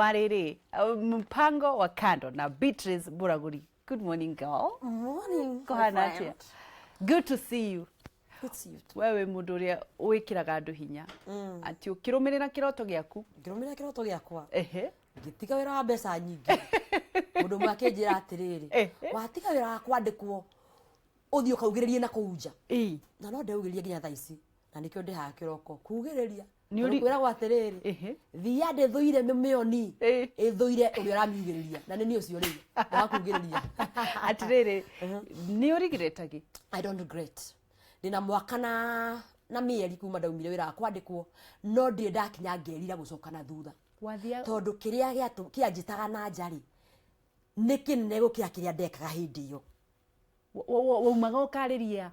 Marere, mpango wa kando na Beatrice Buraguri. Good morning, girl. Morning, Kohanatia. Good to see you. Good to see you too. Wewe mundu uria wikiraga andu hinya. Ati ukirumirira kiroto giaku. Ngirumira kiroto giakwa. Ehe. Ngitiga wira wa mbeca nyingi. Mundu mwakenjira atiriri. Watiga wira wa kwandikwo. Uthio kaugiririe na kuunja. Na no ndeugirie nginya thaa ici. Na nikio ndi ha kiroko kugiriria. Ni uri kwira gwa atiriri. Thia ndithuire mimioni. Ithuire uria ramigiriria. Na ni ucio ri. Ndakugiriria. Atiriri. Ni urigiretaga. I don't regret. Ndina mwaka na mieri kuma ndaumire wira kwandikwo no ndi ndakinya ngerira gucoka na thutha wathia tondu kiria kianjitaga na njari niki nene gukira kiria ndekaga hindi iyo waumaga ukariria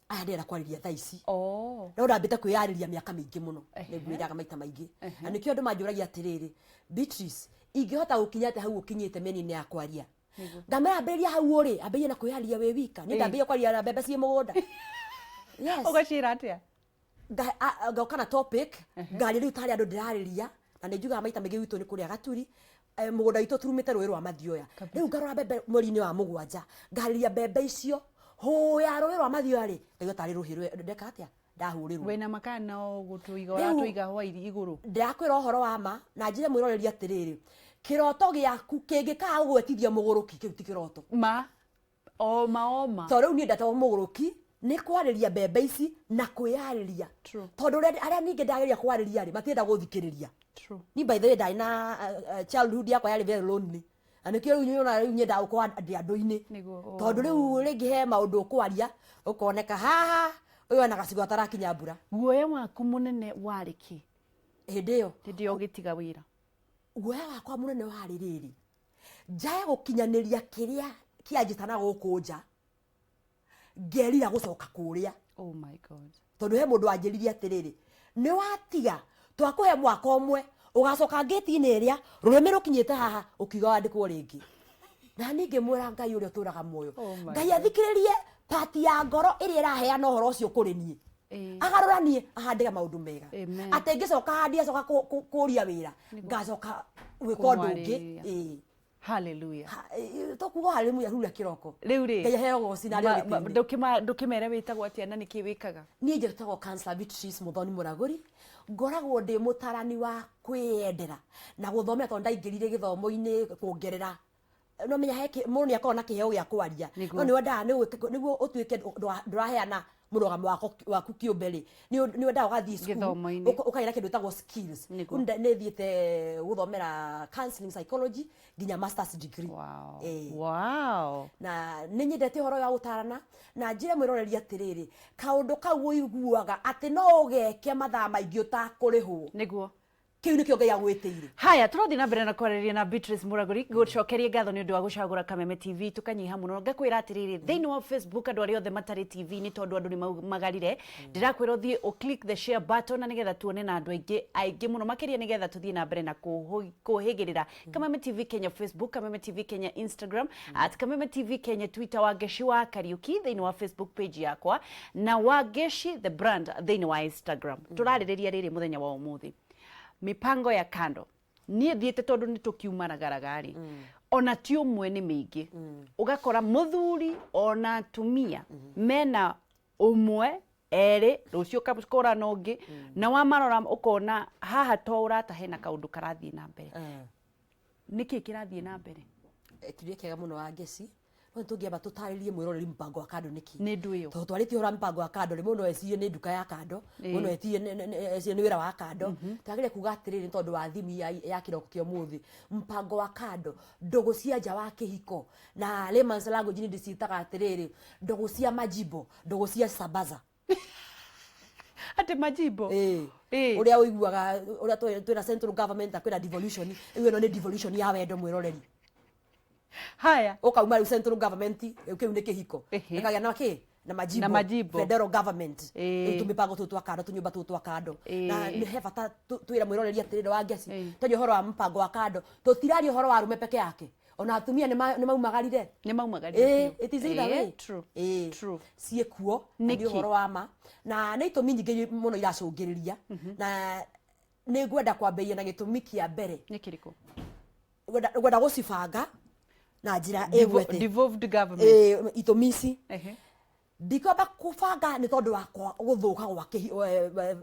aya ndera kwariria thaa ici no ndambite kwiyariria miaka mingi muno niguiraga maita maingi na nikio andu manjuragia atiriri Beatrice ingihota gukinyate hau ukinyite menine ya kwaria ngamera ambiria hau uri ambirie na kwiyariria we wika ni ndambirie kwaria na mbembe cie mugunda. Yes. Ugashira atia? Gauka na topic, ngari riu tari andu ndirariria, na njugaga maita mege witu ni kuria gaturi, mugunda witu turumite rui rwa mathioya. Riu ngarora mbembe mweri-ini wa mugwanja, ngariria mbembe icio, hoya rui rwa mathioya ri, ndio tari ruhiru ndeka atia? Ndahurirwo. Wena makana o gutuiga uratuiga hwairi iguru. Ndakwira uhoro wa ma, na njire mwiroreria atiriri. Kiroto giaku kingika gwetithia muguruki kiu ti kiroto. Ma. Oma. To riu ni ndatawa muguruki. Ni kwariria mbembe ici na kwiyariria tondu aria ninge ndageria kwariria ri matienda guthikiriria ni by the way ndai na childhood yakwa yari very lonely anikio riu nyona riu nyenda ukwa andu-ini tondu riu ringi he maundu ukwaria ukoneka haha uyo na gacigo atarakinya mbura guoya waku munene wariki hindi iyo ugitiga wira guoya wakwa munene wari riri njaya gukinyaniria kiria kianjitana gukunja gerira gucoka kuria. Oh my god. Tondu he mundu anjiririe atiriri ni watiga twakuhe mwaka umwe ugacoka ngeti-ini iria rurimi rukinyite haha ukiga wandikwo ringi na ninge mwira Ngai uria turaga muoyo Ngai athikiririe pati ya ngoro iria iraheana uhoro ucio kuri nie agaruranie ahandika maundu mega ati ngicoka handi acoka kuria wira ngacoka gwika undu ungi. Hallelujah. Tokugo haleluya huria kiroko. Riu ri. Ngai heo goci na ri. Ndukimere witagwo atia na niki wikaga. Nie njetago Counselor Beatrice Muthoni Muraguri. Ngoragwo ndi mutarani wa kwiyendera na guthomera tondu ndaingirire githomo-ini kuongerera. No menya heke mundu ni akona kiheo gia kwaria. No ni wenda niguo utuike nduraheana murogamo waku kiumberi ni wenda ugathii school ukaira kindu tagwo skills ni thiete guthomera counseling psychology nginya masters degree. Wow. Na ni nyendete horo ya utarana na njire mwiroreria atiriri kaundu kau uiguaga ati no ugeke mathaa maingi utakurihwo niguo kiu nikio Ngai agwitiire. Haya turathi na mbere na kwariria na Beatrice Buraguri gucokeria ngatho ni undu wa gucagura Kameme TV tukanyiha muno ngakwira atiriri thiini wa Facebook andu aria othe matari TV ni tondu andu ni magarire ndirakwira uthie o click the share button na nigetha tuone na andu aingi muno makiria nigetha tuthie na mbere na kuhigirira Kameme TV Kenya Facebook, Kameme TV Kenya Instagram, @Kameme TV Kenya Twitter, Wageshi wa Kariuki thiini wa Facebook page yakwa na Wageshi the brand thiini wa Instagram. Turaririria riri muthenya wa umuthi mipango ya kando nie thiete tondu ni tukiumana garagari ona ti umwe ni mingi ugakora muthuri ona tumia mena umwe eri rucio kapskora nongi na wamarora ukona haha to urata hena kaundu karathie na mbere niki kirathie na mbere kiria kiega muno wa ngeci no tungiamba tutaririe mwiroreri mpango wa kando niki ni ndu iyo to twariti hora mpango wa kando ri muno ecirie ni nduka ya kando muno ecirie ni wira wa kando twagire kuga atiriri tondu wa thimi ya kiroko kio muthi mpango wa kando ndogo cia nja wa kihiko na layman's language ni ndicitaga atiriri ndogo cia majibo ndogo cia sabaza ate majibo uria uiguaga uria twina central government akwira devolution iyo no ni devolution ya wendo mwiroreri. Haya ukauma ri central government kiu ni kihiko ikagia na majibo federal government tumipango tu twa kando tunyumba tu twa kando na ni he bata twira mwiroreria atiriri wa ngeci tonyo horo wa mpango wa kando tutirari horo wa rume peke yake ona atumia ni maumagarire it is either way true ciekuo ni horo wa ma na ni itumi nyingi muno iracungiriria na nĩ ngwenda kwambĩrĩria na gĩtũmi kĩa mbere nĩ kĩrĩkũ ngwenda gũcibanga na njĩra ĩgwete devolved government itũmi ici ndikwamba kubanga nĩ tondũ wakwa gũthũka gwa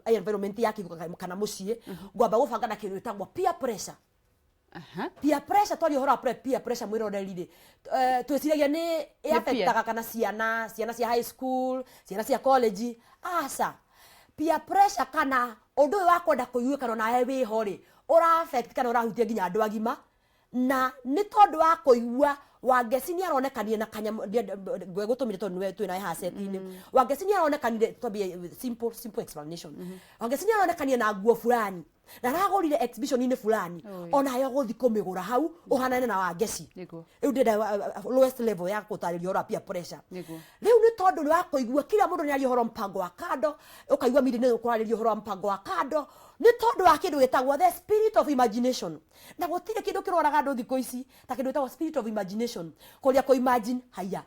environment ya kĩhiko kana mũciĩ ngwamba gũbanga na kĩndũ gĩtagwo peer pressure peer pressure twaria ũhoro wa peer pressure mwĩroreri-rĩ twĩciragia nĩ affectaga kana ciana cia high school ciana cia college aca peer pressure kana ũndũ ũyũ wa kwenda kũiguĩkana nawe wĩho-rĩ ũra affect kana ũrahutia nginya andũ agima na nĩ tondũ wa kũigua Wangeci nĩ aronekanire na kanyamũ ngwĩgũtũmire tondũ nĩwe twĩna haseti-inĩ Wangeci nĩ aronekanire twambie simple explanation Wangeci nĩ aronekanire na nguo fulani na aragũrire exhibition-inĩ fulani ona yo gũthi kũmĩgũra hau ũhanane na Wangeci rĩu ndĩrenda lowest level ya gũtarĩria ũhoro peer pressure rĩu nĩ tondũ nĩ wakũigua kila mũndũ nĩ aria ũhoro mpango wa kando ũkaigua miri nĩ ũkwarĩria ũhoro wa mpango wa kando nĩ tondũ wa kĩndũ gĩtagwo the spirit of imagination na gũtirĩ kĩndũ kĩroraga andũ thikũ ici ta kĩndũ gĩtagwo spirit of imagination kũria kũ imagine haya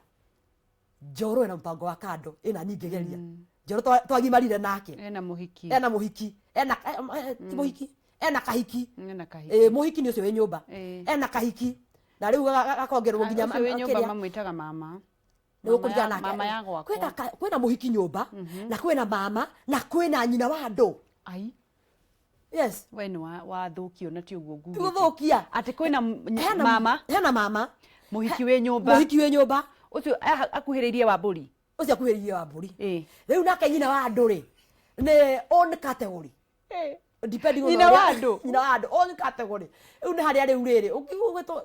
Njoro ena mpango wa kando ĩna ningĩgeria Njoro twagimarire nake ena mũhiki ena mũhiki ena kahiki mũhiki nĩ ũcio wĩ nyũmba ena kahiki na rĩu gakongerwo nginya wĩ nyũmba mamwĩtaga mama mama ya gwakwa kwĩna mũhiki nyũmba na kwĩna mama na kwĩna nyina wa andũ yes we nĩ wathũkio na ti ũguo ngugi gũthũkia atĩ kwĩna mama hena mama mũhiki wĩ nyũmba ũcio akuhĩrĩirie Wambũri rĩu nake nyina wa andũ-rĩ nĩ own category depending on nyina wa andũ own category rĩu nĩ harĩa rĩu rĩrĩ ũkĩgũgĩtwo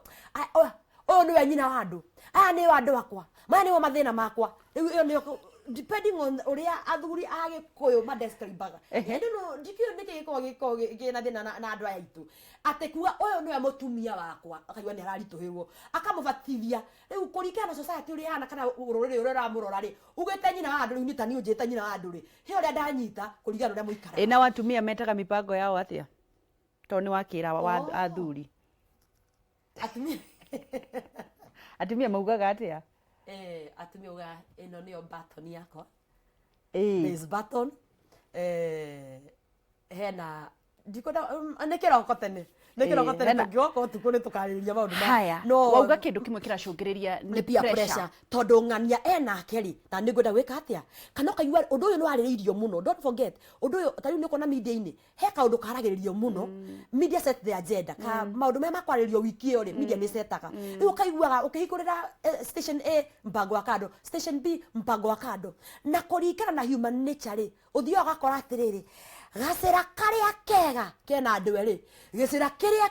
ũyũ nĩwe nyina wa andũ aya nĩ andũ akwa maya nĩmo mathĩna makwa rĩu ĩyo nĩyo depending on ũrĩa athuri a Gĩkũyũ madescribaga ndikĩũĩ nĩkĩ gĩkoragwo kĩna thĩna na andũ aya aitũ atĩ kuga ũyũ nĩwe mũtumia wakwa akaigua nĩ araritũhĩrwo akamũbatithia rĩu kũringana na society ũrĩa ihana kana rũrĩrĩ ũrĩa ũramũrora-rĩ ugĩte nyina wa andũ rĩu nĩ ta niĩ ũnjĩte nyina wa andũ-rĩ he ũrĩa ndanyita kũringana ũrĩa mũikara na atumia metaga mipango yao atĩa tondũ nĩ wakĩra athuri atumia maugaga atĩa atumia uga ino niyo baton yakwa is baton hena ndikona nekiroko tene ngĩoka tuko nĩ tukarĩrĩria maũndũ haya wauga kĩndũ kĩmwe kĩracũngĩrĩria nĩ peer pressure tondũ ng'ania enake-rĩ na nĩ ngwenda gwĩka atĩa kana ũkaigua ũndũ ũyũ nĩ warĩrĩirio mũno don't forget ũndũ ũyũ ta rĩu nĩ ũkona media-inĩ he kaũndũ karagĩrĩrio mũno media set the agenda maũndũ maya makwarĩrĩrio wiki ĩyo-rĩ media nĩ setaga rĩu ũkaiguaga ũkĩhingũrĩra station A mpango wa kando station B mpango wa kando na kũringana na human nature-rĩ ũthiaga ũgakora atĩrĩrĩ gacĩra karĩa kega kena andũ erĩ gĩcĩra kĩrĩa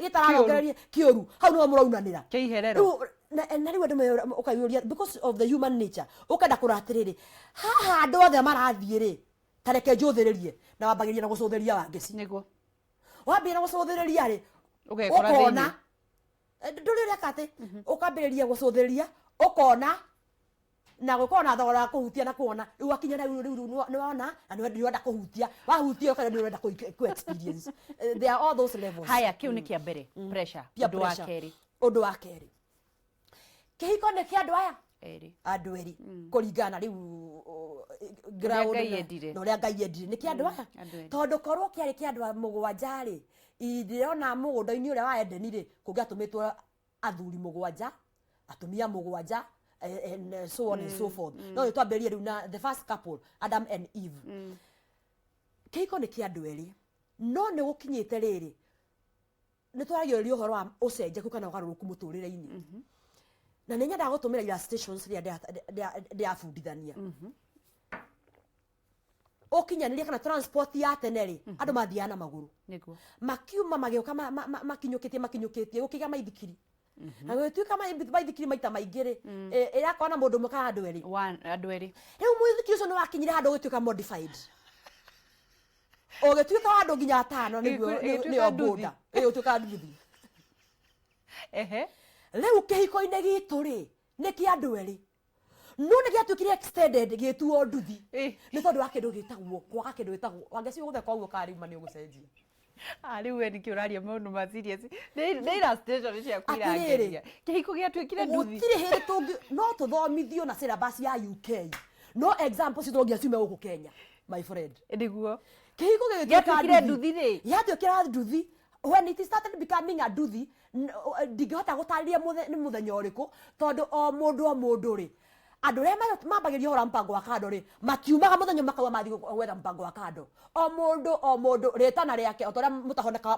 gĩtararongereria kĩũru hau nĩho mũraunanĩra kĩiherero na rĩu andũ ũkaiyũria because of the human nature ũkenda kũra atĩrĩrĩ haha andũ othe marathiĩ-rĩ ta reke njũthĩrĩrie na wambagĩrĩria na gũcũthĩria Wangeci nĩguo wambĩrĩria na gũcũthĩrĩria-rĩ ũkona ndũrĩ ũreka atĩ ũkambĩrĩria gũcũthĩrĩria ũkona na gũkorwo na thogora wa kũhutia na kuona rĩu wakinya rĩu nĩ wona na nĩ ũrenda kũhutia wahutia ũkana nĩ ũrenda kũ experience there are all those levels haya kĩu nĩ kĩa mbere pressure ũndũ wa kerĩ kĩhiko nĩ kĩa andũ aya andũ erĩ kũringana rĩu ground na ũrĩa Ngai endire nĩ kĩa andũ aya tondũ korwo kĩarĩ kĩa andũ mũgwanja-rĩ ndĩrona mũgũnda-inĩ ũrĩa wa Edeni-rĩ kũngĩatũmĩtwo athuri mũgwanja atumia mũgwanja and so on and so forth no twambĩrĩrie rĩu na the first couple Adam and Eve kĩhiko nĩ kĩa andũ erĩ no nĩ gũkinyĩte rĩrĩ nĩ twaragĩrĩria ũhoro wa ũcenjeku kana ũgarũrũku mũtũrĩre-inĩ na nĩ nyendaga gũtũmĩra illustrations rĩrĩa ndĩrabundithania ũkinyanĩria kana transport ya tene-rĩ andũ mathiaga na magũrũ makiuma magĩũka makinyũkĩtie gũkĩgĩa maithikiri na gwĩtuĩka maithikiri maita maingĩ-rĩ ĩrakorwo na mũndũ ũmwe kana andũ erĩ rĩu mũithikiri ũcio nĩ wakinyire handũ ũgĩtuĩka modified ũgĩtuĩka wa andũ nginya atano nĩyo boda ũtuĩka nduthi rĩu kĩhiko-inĩ gitũ-rĩ nĩ kĩa andũ erĩ no nĩ gĩatuĩkire extended gĩtuo nduthi nĩ tondũ wa kĩndũ gĩtagwo kwaga kĩndũ gĩtagwo Wangeci ũgũtheka ũguo kana rĩu ma nĩ ũgũcenjia rĩu we nĩkĩ ũraria maũndũ ma serious nĩ illustration ciaku irangeria kĩhiko gĩatuĩkire nduthi gũtirĩ hĩndĩ no tũthomithio na syllabus ya UK no example citũngia ciume gũkũ Kenya my friend nĩguo kihiko gĩatuĩkire nduthi rĩ gĩatuĩkire nduthi when it started becoming a nduthi ndingĩhota gũtarĩria nĩ mũthenya ũrĩkũ tondũ o mũndũ rĩ andũ arĩa mambagĩria ũhoro wa mpango wa kando rĩ makiumaga mũthenya makauga mathiĩ gwetha mpango wa kando o mũndũ rĩtana rĩake o ta ũrĩa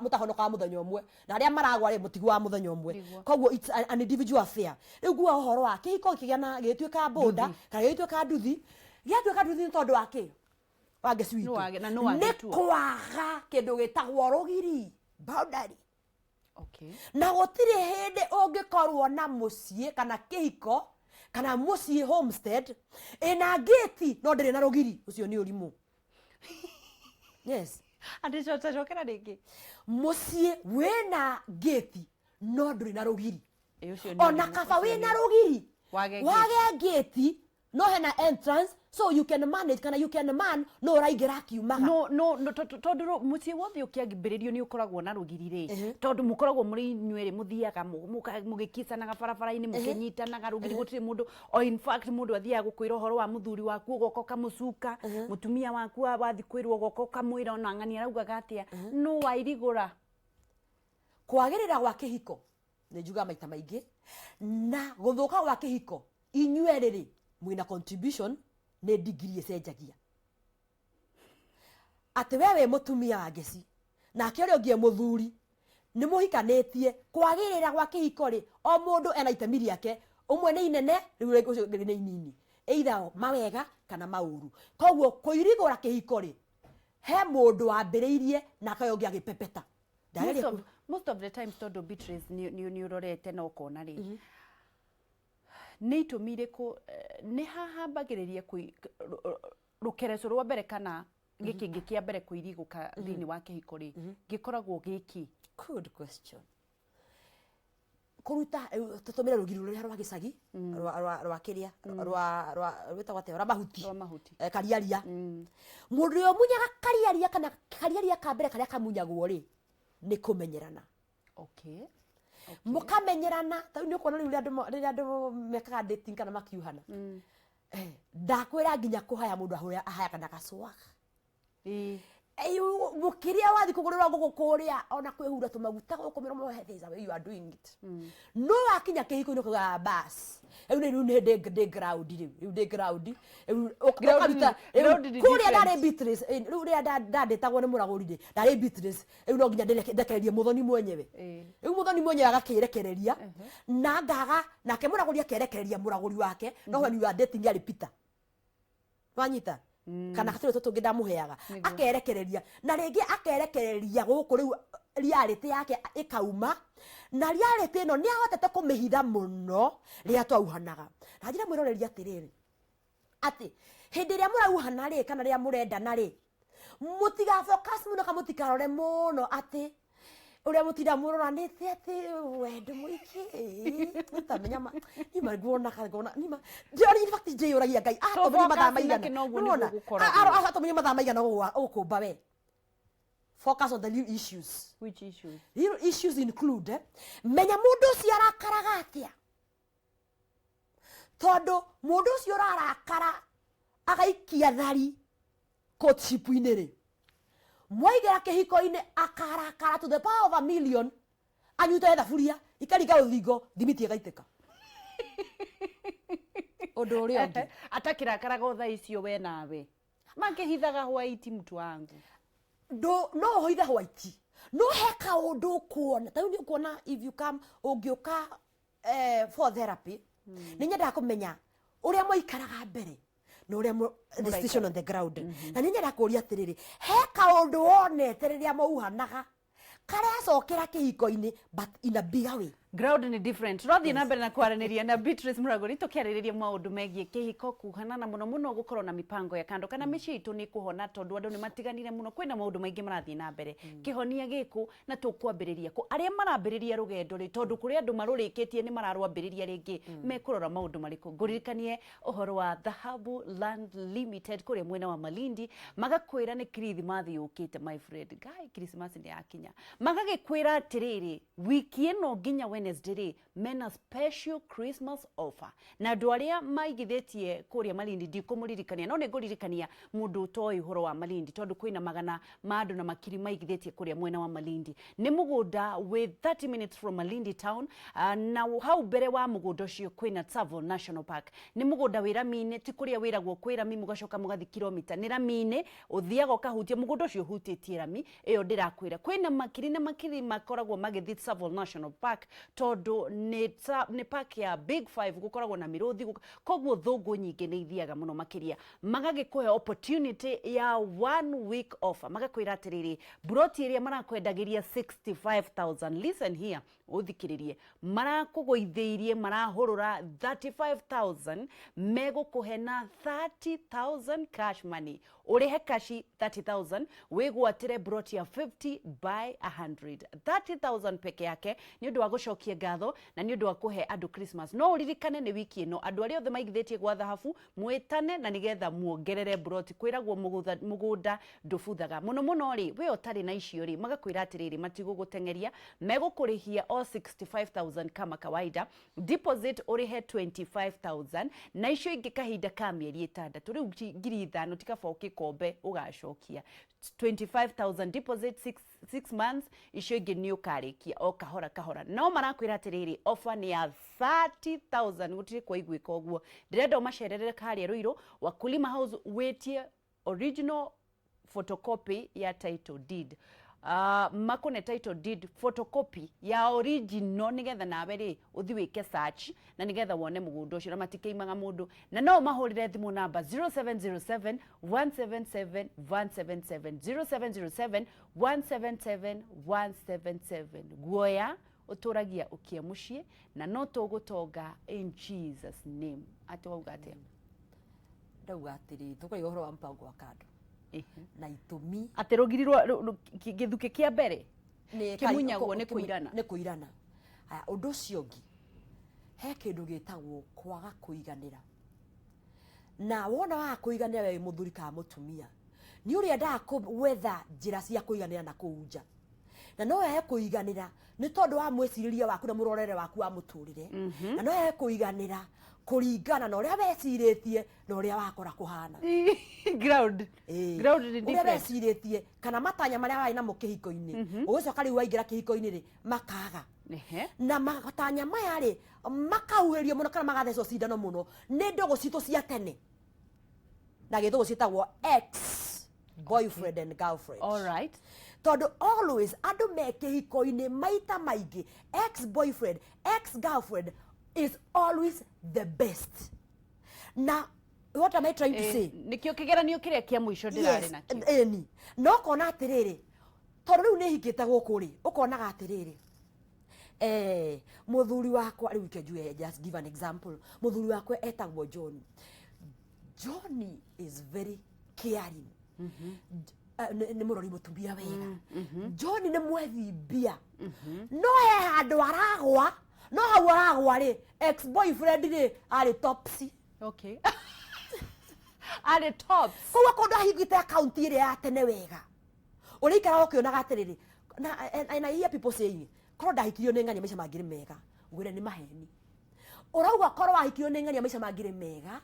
mũtahonokaga mũthenya ũmwe na arĩa maragwa rĩ mũtigu wa mũthenya ũmwe koguo it's an individual affair rĩu nguo ũhoro wa kĩhiko kĩgĩa gĩtuĩka boda kana gĩtuĩka nduthi gĩatuĩka nduthi nĩ tondũ wa kĩ wa Ngecu witũ nĩ kwaga kĩndũ gĩtagwo rũgiri boundary na gũtirĩ hĩndĩ ũngĩkorwo na mũciĩ kana kĩhiko kana mũciĩ homestead ina gate no ndĩrĩ na rũgiri ũcio nĩ ũrimũ yes andĩcocera rĩngĩ mũciĩ wĩna gate no ndũrĩ na rũgiri ona kaba wĩna rũgiri wage gate no hena entrance so you can manage kana you can man no ũraingĩra akiumaga tondũ mũciĩ wothe ũkĩambĩrĩrio nĩ ũkoragwo na rũgiri rĩ tondũ mũkoragwo mũrĩ inyuĩ rĩ mũthiaga mũgĩkicanaga barabara-inĩ mũkĩnyitanaga rũgiri gũtirĩ mũndũ o in fact mũndũ athiaga gũkwĩra ũhoro wa mũthuri waku ũgoka ũkamũcuka mũtumia waku wathi kwĩrwo ũgoka ũkamwĩra ona ng'ania araugaga atĩa nũ wairigũra kwagĩrĩra gwa kĩhiko nĩ njuga maita maingĩ na gũthũka gwa kĩhiko inyuĩ rĩrĩ mwina contribution nĩ degree ĩcenjagia atĩ we wĩ mũtumia wa Ngeci nake ũrĩa ũngĩ mũthuri nĩ mũhikanĩtie kwagĩrĩra gwa kĩhiko rĩ o mũndũ ena itemi rĩake ũmwe nĩ inene rĩu ũcio nĩ inini either mawega kana maũru koguo kũirigũra kĩhiko rĩ he mũndũ wambĩrĩirie na akaĩ ũngĩ agĩpepeta most of the time tondũ Beatrice nĩ ũrorete na ũkona rĩ nĩ itũmi irĩkũ nĩ hahambagĩrĩria rũkereco rwa mbere kana gĩkĩngĩ kĩa mbere kũirigũka thĩinĩ wa kĩhiko rĩ gĩkoragwo gĩkĩ good question kũruta tũtũmĩre rũgiri rũrĩa rwa gĩcagi rwa kĩrĩa rwĩtagwo atĩa rwa mahuti kariaria mũndũ ũrĩa ũmunyaga kariaria kana kariaria ka mbere karĩa kamunyagwo rĩ nĩ kũmenyerana mũkamenyerana tondũ nĩ ũkuona rĩrĩa andũ mekaga dating kana makiuhana ndakwĩra nginya kũhaya mũndũ ahaya kana gacwaga mũkĩrĩa wathi kũgũrĩrwo ngũkũ kũrĩa ona kwĩhura tũmaguta gũkũ mĩromo there's a way you are doing it no wakinya kĩhiko-inĩ ũkauga bas rĩu nĩ ndĩ ground rĩu ndĩ ground kũrĩa ndarĩ Beatrice rĩu rĩrĩa ndandĩtagwo nĩ mũragũri rĩ ndarĩ Beatrice rĩu no nginya ndekererie mũthoni mwenyewe rĩu mũthoni mwenyewe agakĩrekereria na ngaga nake mũragũri akerekereria mũragũri wake no when you are dating arĩ Peter wanyita kana katũrĩ tũtũngĩ ndamũheaga akerekereria na rĩngĩ akerekereria gũkũ rĩu reality yake ĩkauma na reality ĩno nĩ ahotete kũmĩhitha mũno rĩrĩa twauhanaga na njĩra mwĩroreria atĩrĩrĩ atĩ hĩndĩ ĩrĩa mũrauhana rĩ kana rĩrĩa mũrendana rĩ mũtiga focus mũno kana mũtikarore mũno atĩ ũrĩa mũtinda mũroranĩte atĩ wendo mũingĩ ũtamenya nima ngona nima njori in fact njĩyũragia Ngai atomenya mathaa maigana atomenya mathaa maigana ũkũmba we focus on the real issues. Which issues? Real issues include menya mũndũ ũcio arakaraga atĩa tondũ mũndũ ũcio ararakara agaikia thari courtship-inĩ rĩ mwaigĩra kĩhiko-inĩ akarakara to the power of a million anyute thaburia ikaringa rũthingo thimiti ĩgaitĩka ũndũ ũrĩa ũngĩ atakĩrakaraga thaa icio we nawe mangĩhithaga white mtu wangu no hoithe white no he kaũndũ kuona ta nĩ kuona if you come ũngĩũka for therapy nĩ nyendaga kũmenya ũrĩa mwaikaraga mbere no ũrĩa decision on the ground na nĩ nyendaga kũũria atĩrĩrĩ he kaũndũ wonete rĩrĩa mauhanaga karacokera kĩhiko-inĩ but in a bigger way ground ni different rather na mbere na kwaranĩria na Beatrice Muragũri tũkĩarĩrĩria maũndũ megiĩ kĩhiko kuhana na mũno gũkorwo na mipango ya kando kana mĩciĩ itũ nĩ kũhona tondũ andũ nĩ matiganire mũno kwĩna maũndũ maingĩ marathiĩ na mbere kĩhonia gĩkũ na tũkwambĩrĩria kũ arĩa marambĩrĩria rũgendo rĩ tondũ kũrĩ andũ marũrĩkĩtie nĩ mararwambĩrĩria rĩngĩ mekũrora maũndũ marĩkũ ngũririkanie ũhoro wa Dhahabu Land Limited kũrĩa mwena wa Malindi magakwĩra nĩ Christmas yũkĩte my friend guy Christmas nĩ yakinya magagĩkwĩra atĩrĩrĩ wiki ĩno nginya Wednesday ri mena special Christmas offer na andu aria maigithitie kuria Malindi ndikumuririkania no niguririkania mundu utoi horo wa Malindi tondu kwina magana ma andu na makiri maigithitie kuria mwena wa Malindi ni mugunda with 30 minutes from Malindi town na hau mbere wa mugunda ucio kwina Tsavo National Park ni mugunda wira mine ti kuria wiragwo kwira mi mugacoka mugathi kilomita ni ramine uthiaga ukahutia mugunda ucio hutitie rami iyo ndirakwira kwina makiri na makiri makoragwo magithi Tsavo National Park tondu ni park ya Big Five gukoragwo na miruthi kogwo thungu nyingi ni ithiaga muno makiria magagikuhe opportunity ya 1 week offer magakwira atiriri broti iria marakwendagiria 65,000 listen here uthikiririe marakugoitheirie marahurura 35,000 megukuhe na 30,000 cash money urihe kashi 30,000 wigwatire broti ya 50 by 100 30,000 peke yake ni undu wa gucokia ngatho na ni undu wa kuhe andu Christmas no uririkane ni wiki ino andu aria othe maigithitie gwa thahabu mwitane na nigetha muongerere broti kwiragwo mugunda ndubuthaga muno muno ri we otari na icio ri magakwira atiriri matigugutengeria megukurihia all 65,000 kama kawaida deposit urihe 25,000 na icio ingi kahinda ka mieri 6 riu ngiri 5 tikaba ukikombe ugacokia 25,000 deposit 6 months icio ingi ni ukarikia o kahora no marakwira atiriri offer ni ya 30,000 gutiri kwa igwika ogwo ndirenda umacererere karia Ruiru Wakulima House wetie original photocopy ya title deed makone title deed photocopy ya original nigetha nawe ri uthi wike search na nigetha wone mugunda ucio na matikeimaga mundu na no mahurire thimu namba 0707 177 177 0707 177 177 guoya uturagia ukia mucii na no tugutonga in Jesus name ati wauga atia ndauga atiri tukai uhoro wa mpango wa kando na itumi ati rugirirwo githuki kia mbere kimunyagwo ni kuirana aya undu ucio ngi he kindu gitagwo kwaga kuiganira na wona wa kuiganira we muthuri ka mutumia ni urienda wetha njira cia kuiganira na kuunja na no he kuiganira ni tondu wa mweciriria waku na murorere waku wa muturire na no he kuiganira kuringana na uria weciritie na uria wakora kuhana ground ni different uria weciritie kana matanya maria wai na mukihiko-ini ugicoka riu waingira kihiko-ini ri makaga na matanya maya ri makauherio muno kana magathecwo cindano muno ni ndogo citu cia tene na githugu cietagwo ex boyfriend and girlfriend all right tondu always andu me kihiko-ini maita maingi ex boyfriend ex girlfriend is always the best. Now, what am I trying to say? Nikio kigeranio kiria kia mwisho ndirari nakio. Eni. No kona atiriri. Tondu riu ni hikite guku ri. Ukonaga atiriri. Muthuri wakwa riu kenjue just give an example. Muthuri wakwa etagwo John. John is very caring. Ni murori mutumia wega. John ni mwethi mbia. No he handu aragwa. No hau aragwa ri ex boyfriend ri ari topsy. Okay. Ari tops. Kwa konda higite account ire ya tene wega. Uri ikara ukionaga atiriri. Na hear people saying, "Konda hikirio ni ngania maisha magire mega." Ngwire ni maheni. Urauga korwa hikirio ni ngania maisha magire mega.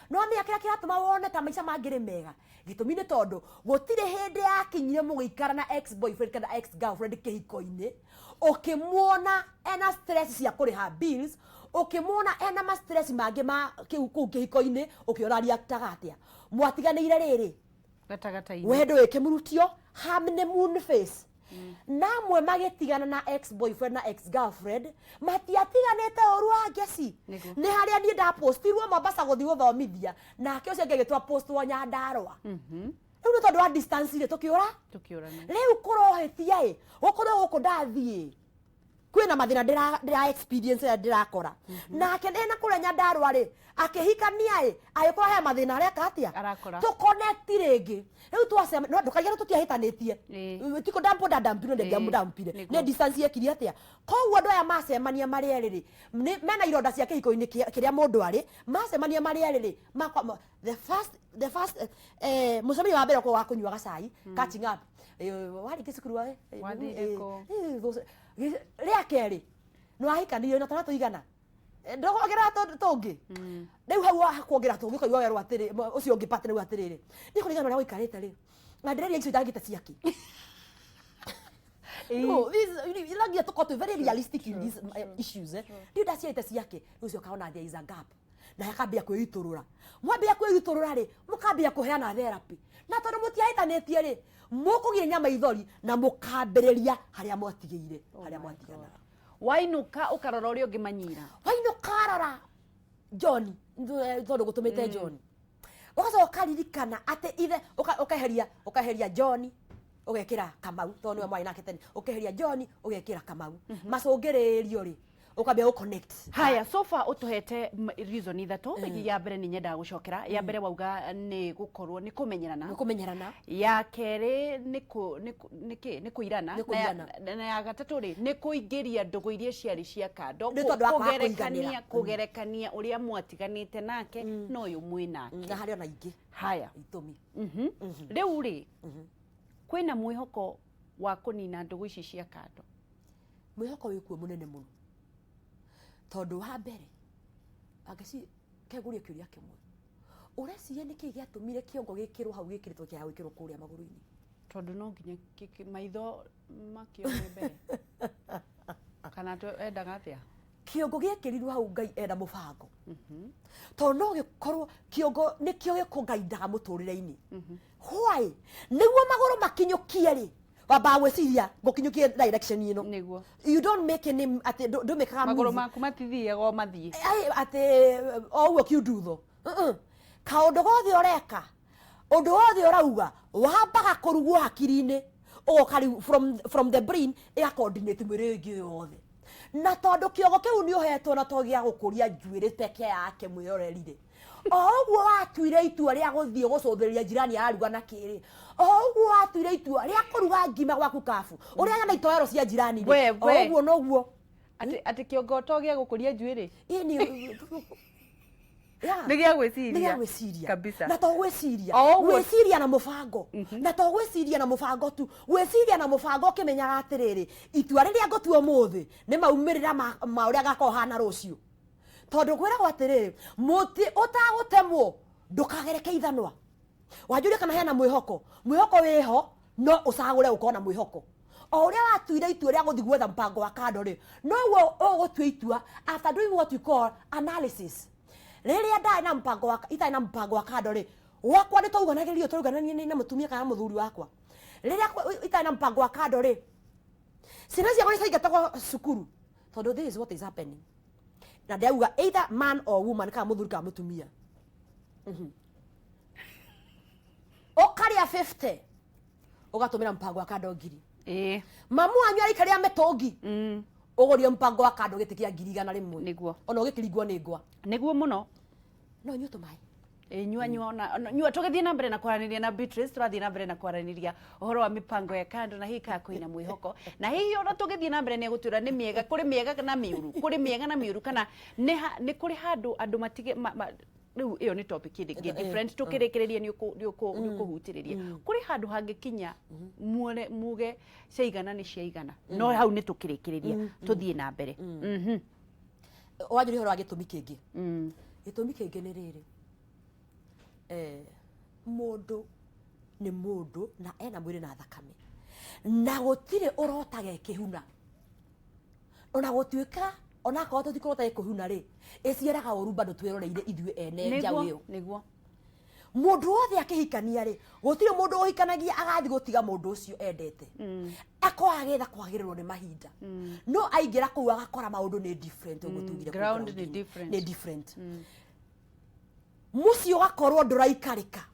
No ni akira kiratuma wone ta maisha magire mega. Gitumi ni tondu gutire hindi yakinyire mugikara na ex boyfriend kana ex girlfriend kihiko-ini ukimuona ena stress cia kuriha bills ukimuona ena ma stress mangi ma kihiko-ini ukiona reactaga atia mwatiganiire riri gatagata-ini wendo wikimurutio honeymoon face namwe magitigana na ex boyfriend na ex girlfriend matiatiganite oru angeci ni haria ni nda postirwo Mombasa guthi guthomithia nake ucio ngegitwa post wa Nyandarua riu ni tondu wa distance ile tukiura riu kurohetia gukorwo guku ndathie kwina mathina ndira experience ya ndirakora nake ndena kure Nyandarua ri akihikania agikora he mathina aria katia to connect ringi riu twasema no ndukaiga tutiahitanitie tiko dampire ndegia mudampire ne distance yekiria atia koguo andu aya macemania mari eriri mena ironda cia kihiko-ini kiria mundu ari macemania mari eriri the first mucemania wa mbere kwa kunyua gacai catching up wari kisukuru wae wathireko ria keri no ahikanire na twana tuigana ndogogera tongi riu hau kuongera tongi ukaigua werwo atiri ucio ungi partner wa atiriri niko rigana ria guikarite ri na ndireria icio itangite ciake. No, this lagia to very realistic in these issues. Ndio ndaciaite ciake ucio kaona there is a gap na yakambia kwiiturura mwambia kwiiturura ri mukambia kuheana therapy na tondu mutiaitanetie ri mukugira nyama ithori na mukambiriria haria mwatigire haria mwatigana wainuka ukarora uria ungimanyira wainuka rora John tondu gutumite John ukaca ukaririkana ati ithe ukaheria John ugekira Kamau tondu mwai nake tene ukeheria John ugekira Kamau macungiririo ri ukambia u connect. Haya, so far utuhete reason ithatu. Ya mbere ni nyenda gucokera. Ya mbere wauga ni gukorwo ni kumenyerana. Ya keri ni kuirana. Na ya gatatu ri ni kuingiria ndugu iria ciari cia kando kugerekania uria mwatiganite nake no uyu mwinake na hari ona ingi. Haya, itumi riu ri kwina mwihoko wa kunina ndugu ici cia kando. Mwihoko wikuo munene muno tondu wa mbere ageci keguria kiuria kimwe ureciria niki giatumire kiongo gikirwo hau gikiritwo kia gwikirwo kuria maguru-ini tondu no nginya maitho makio mbere kana to endaga atia kiongo gikirirwo hau Ngai enda mubango tondu no gikorwo kiongo nikio gikungaindaga muturire-ini why niguo maguru makinyukie ri baba gweciria ngukinyukie direction ino niguo you don't make any ati do make a maguru maku matithie go mathie ati oguo kiundutho kaundu gothe ureka undu wothe urauga wambaga kurugwo hakiri-ini ugokari from the brain ya coordinate mwirigi yothe na tondu kiogo kiu ni uhetwo na togia gukuria njuiri peke yake mwirorerire oguo watuire itua ria guthie gucuthiria jirani aruga na kiri oguo watuire itua ria kuruga ngima gwaku kafu uria nyama itoero cia jirani oguo noguo ati kiongo togia gukuria njuiri ini nigia gwiciria kabisa na to gwiciria na mubango na to gwiciria na mubango tu gwiciria na mubango kimenyaga atiriri itua riria ngotuo muthi ni maumirira ma uria gakohana rucio tondu gwiragwo atiriri muti utagutemwo ndukagereke ithanwa wanjuria kana hena mwihoko wiho no usagure ukona mwihoko o uria watuire itua ria guthi gwetha mpango wa kando ri no wo ugutua itua after doing what you call analysis riria ndai na mpango wa itai na mpango wa kando ri wakwa ni tauganagiririo turugananie na mutumia kana muthuri wakwa riria itai na mpango wa kando ri sinazi yakwa saigatago sukuru tondu this is what is happening na ndauga either man or woman kana muthuri kana mutumia okaria 50 ugatumira mpango wa kando ngiri mamu anyu arikaria metongi ugoria mpango wa kando gitikia ngiri 100 niguo ona ugikiringwo ni ngwa niguo muno no nyu tumai nyua tugithie na mbere na kwaraniria na Beatrice turathie na mbere na kwaraniria uhoro wa mipango ya kando na hika kuina mwihoko na hihi ona tugithie na mbere ni gutura ni miega kuri miega na miuru kana ni kuri handu andu matige riu iyo ni topic different tukirikireria ni ukuhutiriria kuri handu hangikinya muge ciaigana ni ciaigana no hau ni tukirikireria tuthie na mbere wajuri horo agitumi kingi gitumi kingi ni riri mundu ni mundu na ena mwiri na thakame na gutire urotage kihuna ona gutuika ona ko tutikote kuhuna ri icieraga uru bado tweroreire ithue ene njawe niguo mundu wothe akihikania ri gutire mundu uhikanagia agathi gutiga mundu ucio endete akoagetha kwagirirwo ni mahinda no aingira ku agakora maundu ni different ugutugire ground ni different mucio gakorwo nduraikarika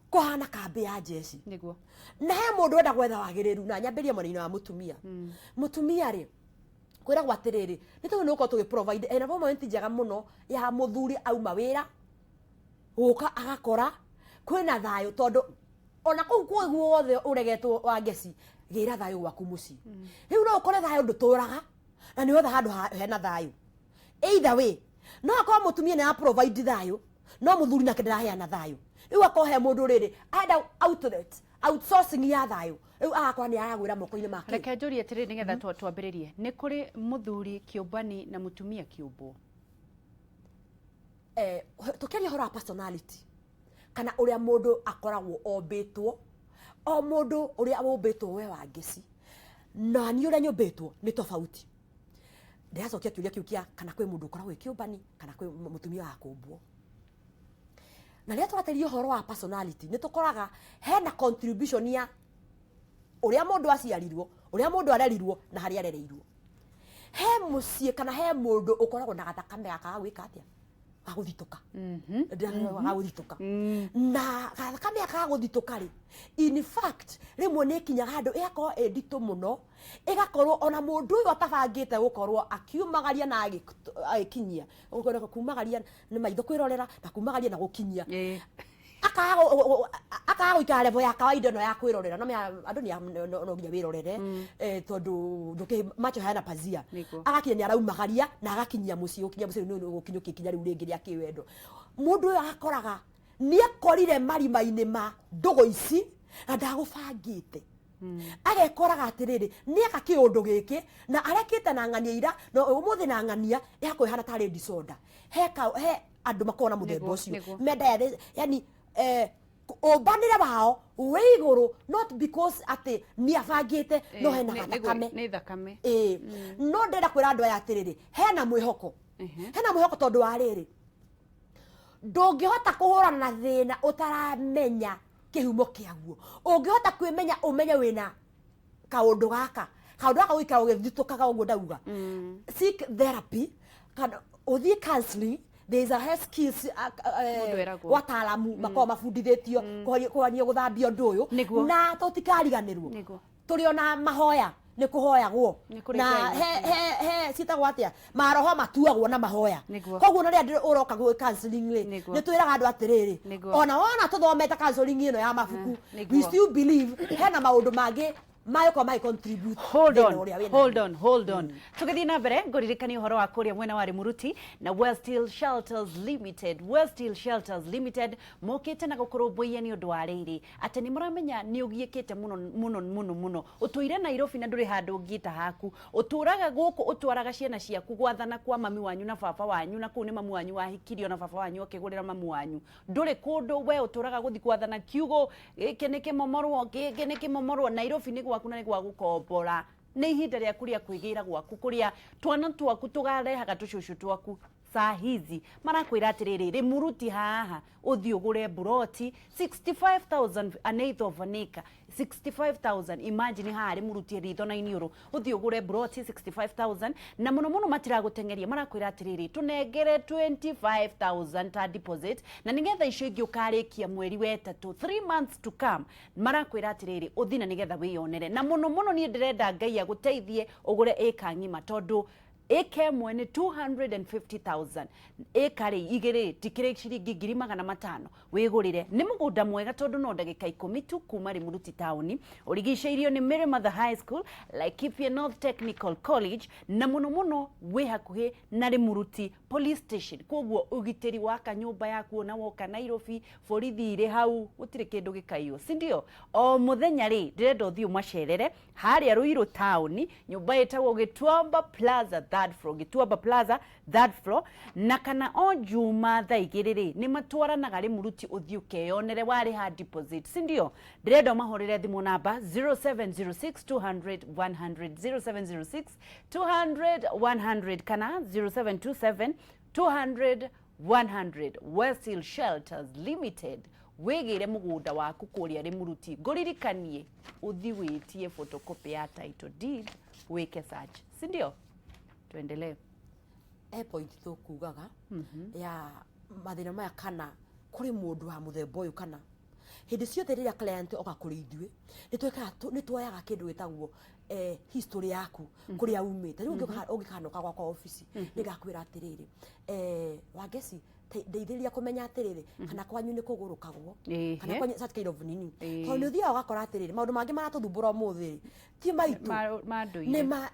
kuhana kambe ya jeshi niguo na he mundu enda gwetha wagiriru na nyambiria mwana wa mutumia ri kwiragwo atiriri nitu nuko tugi provide environment njega muno ya muthuri auma wira uka agakora kwina thayo tondu ona kuu kwa guothe uregetwo wa ngeci gira thayo waku muci riu no ukore thayo nduturaga na ni wothe handu hena thayo either way no akwa mutumia na provide thayo no muthuri nake ndiraheana thayo riu akohe mundu riri ada outlet outsourcing ya thayo riu agakora ni aragwira moko-ini make reke njũrie atĩrĩrĩ nĩgetha twambĩrĩrie nĩ kũrĩ mũthuri kĩũmbani na mũtumia kĩũmbũ tukiaria horo wa personality kana uria mundu akoragwo ombitwo o mundu uria wombitwo we wa ngeci na ni uria nyombitwo ni tofauti ndiracokia kiuria kiu kia kana kwi mundu ukoragwo kiũmbani kana kwi mutumia wa kumbwo na ria twatĩrio horo wa personality ni tukoraga hena contribution ya uria mundu aciarirwo uria mundu arerirwo na haria arereirwo he mucie kana he mundu ukoragwo na gathakame gakaga gwika atia aguthituka aguthituka na gathakame gakaga guthituka ri in fact rimwe ni kinyaga handu igakorwo ndito muno igakorwo ona mundu uyu atabangite gukorwo akiumagaria na agikinyia ukorwo kumagaria ni maitho kwirorera na kumagaria na gukinyia akaga guikara level ya kawaida no ya kwirorera no andu ni no nginya wirorere tondu nduki macho hana pazia agakinya ni araumagaria na agakinyia muci ukinya muci no gukinyuka ikinya riu ringi ria kiwendo mundu uyu akoraga ni akorire marima-ini ma ndugu ici na ndagubangite agekoraga atiriri ni aka kiundu giki na arekite na ng'ania ira no umuthi na ng'ania yakwihana tari disorder he andu makona muthemba ucio menda yani obanire bao we iguru not because ati ni abangite no hena thakame ni thakame no ndenda kwira andu aya atiriri hena mwihoko hena mwihoko tondu wa riri ndungihota kuhurana na thina utaramenya kihumo kiaguo ungihota kwimenya umenye wina kaundu gaka gwikara ugithitukaga uguo ndauga seek therapy kana uthie counseling. There is a health skills wataalamu makao mafundithitio kuhania guthambia undu uyu na tutikariganirwo turi ona mahoya ni kuhoyagwo na he sitagwo atia maroho matuagwo na mahoya koguo na ria uroka gwi counseling ri ni twiraga andu atiriri ona tuthomete counseling ino ya mabuku we still believe hena maundu mangi my contribute. Hold on. Tugathie na mbere nguririkania uhoro wa kuria mwena wa Rimuruti na Well Steel Shelters Limited mokite na gukurumbuia ni undu wa riri ati ni muramenya ni ugiikite muno utuire Nairobi na nduri handu ngita haku uturaga guku utwaraga ciana ciaku gwathana kwa mami wanyu na baba wanyu na kuu ni mamu wanyu wahikirio na baba wanyu akigurira mamu wanyu nduri kundu we uturaga guthi gwathana kiugo giki ni kimomorwo Nairobi ni gwaku na ni gwa gukombora ni ihinda ria kuria kwigira gwaku kuria twana twaku tugarehaga tucucu twaku saa hizi marakwira atiriri Rimuruti haha uthi ugure buroti 65,000 an eighth of an acre 65,000 imagine haha Rimuruti ritho na iniuru uthi ugure buroti 65,000 na muno matiragutengeria marakwira atiriri tunengere 25,000 ta deposit na nigetha icio ingi ukarikia mweri wetatu 3 months to come marakwira atiriri uthi na nigetha wiyonere na muno ni ndirenda Ngai aguteithie ugure eka ngima tondu eka imwe ni 250,000 eka ri igiri tikire ciringi 500,000 wigurire ni mugunda mwega tondu no ndagika 10 tu kuma Rimuruti town urigiceirio ni Mary Mother High School Laikipia North Technical College na muno we hakuhi na Rimuruti police station koguo ugiteri wa kanyumba yaku na woka Nairobi borithi ire hau gutire kindu gikaio sindio o muthenya ri ndirenda uthio macerere haria Ruiru town nyumba etagwo Gituamba Plaza third floor na kana o juma thaa igiri ri ni matwaranaga Rimuruti uthio keyonere wari ha deposit sindio ndirenda mahorere thimu namba 0706 200 100 kana 0727 200 100 Well Steel Shelters Limited wegire mugunda waku kuria Rimuruti nguririkanie uthi witie photocopy ya title deed weke search sindio tuendelee point tu kugaga ya mathina maya kana kuri mundu wa muthemba uyu kana hindi ciothe riria client oka kuri ithue ni twoyaga kindu gitagwo history yaku kuria umite riu ungikanoka gwakwa office nigakwira atiriri wangeci ndeithĩrĩria kũmenya atĩrĩrĩ kana kwanyu nĩ kũgũrũkagwo kana Ehe. kwanyu such kind of nini Ĩĩ. tondũ nĩ ũthiaga ũgakora atĩrĩrĩ maũndũ mangĩ maratũthumbũra ũmũthĩ ti maitũ